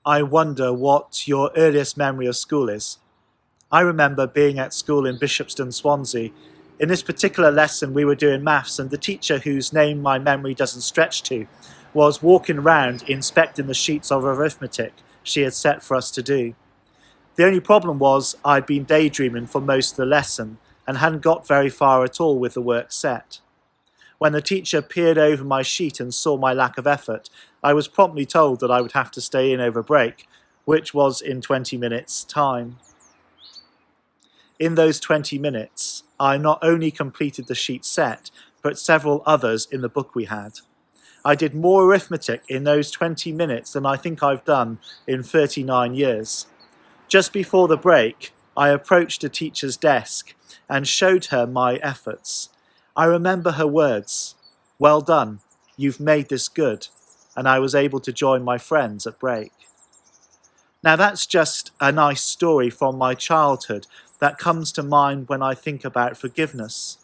I wonder what your earliest memory of school is. I remember being at school in Bishopston, Swansea. In this particular lesson, we were doing maths, and the teacher, whose name my memory doesn't stretch to, was walking around inspecting the sheets of arithmetic she had set for us to do. The only problem was I'd been daydreaming for most of the lesson and hadn't got very far at all with the work set. When the teacher peered over my sheet and saw my lack of effort, I was promptly told that I would have to stay in over break, which was in 20 minutes' time. In those 20 minutes, I not only completed the sheet set, but several others in the book we had. I did more arithmetic in those 20 minutes than I think I've done in 39 years. Just before the break, I approached the teacher's desk and showed her my efforts. I remember her words, "Well done, you've made this good," and I was able to join my friends at break. Now that's just a nice story from my childhood that comes to mind when I think about forgiveness.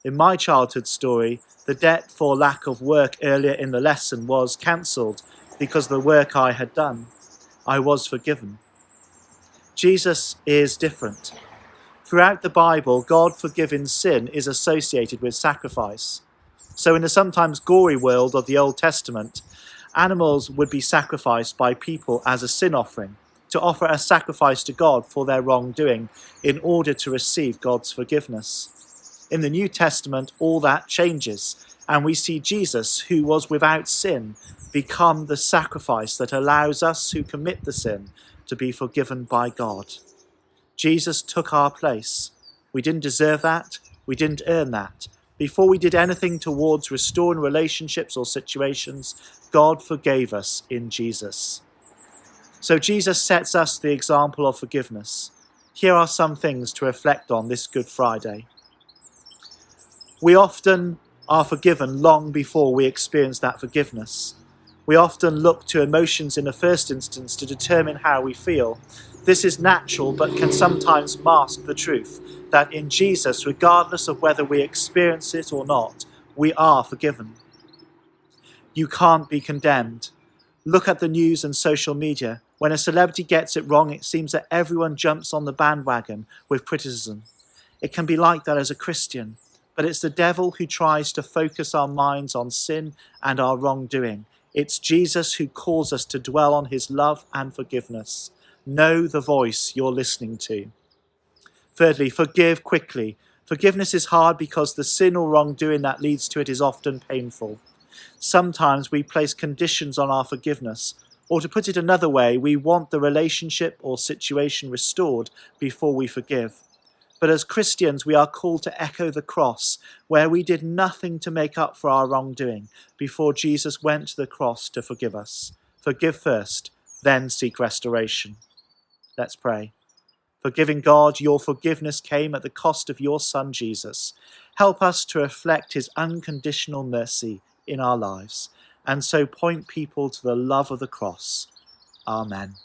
In my childhood story, the debt for lack of work earlier in the lesson was cancelled because of the work I had done. I was forgiven. Jesus is different. Throughout the Bible, God forgiving sin is associated with sacrifice. So in the sometimes gory world of the Old Testament, animals would be sacrificed by people as a sin offering, to offer a sacrifice to God for their wrongdoing in order to receive God's forgiveness. In the New Testament, all that changes, and we see Jesus, who was without sin, become the sacrifice that allows us who commit the sin to be forgiven by God. Jesus took our place. We didn't deserve that. We didn't earn that. Before we did anything towards restoring relationships or situations, God forgave us in Jesus. So Jesus sets us the example of forgiveness. Here are some things to reflect on this Good Friday. We often are forgiven long before we experience that forgiveness. We often look to emotions in the first instance to determine how we feel. This is natural, but can sometimes mask the truth that in Jesus, regardless of whether we experience it or not, we are forgiven. You can't be condemned. Look at the news and social media. When a celebrity gets it wrong, it seems that everyone jumps on the bandwagon with criticism. It can be like that as a Christian, but it's the devil who tries to focus our minds on sin and our wrongdoing. It's Jesus who calls us to dwell on his love and forgiveness. Know the voice you're listening to. Thirdly, forgive quickly. Forgiveness is hard because the sin or wrongdoing that leads to it is often painful. Sometimes we place conditions on our forgiveness, or to put it another way, we want the relationship or situation restored before we forgive. But as Christians, we are called to echo the cross, where we did nothing to make up for our wrongdoing before Jesus went to the cross to forgive us. Forgive first, then seek restoration. Let's pray. Forgiving God, your forgiveness came at the cost of your Son, Jesus. Help us to reflect his unconditional mercy in our lives, and so point people to the love of the cross. Amen.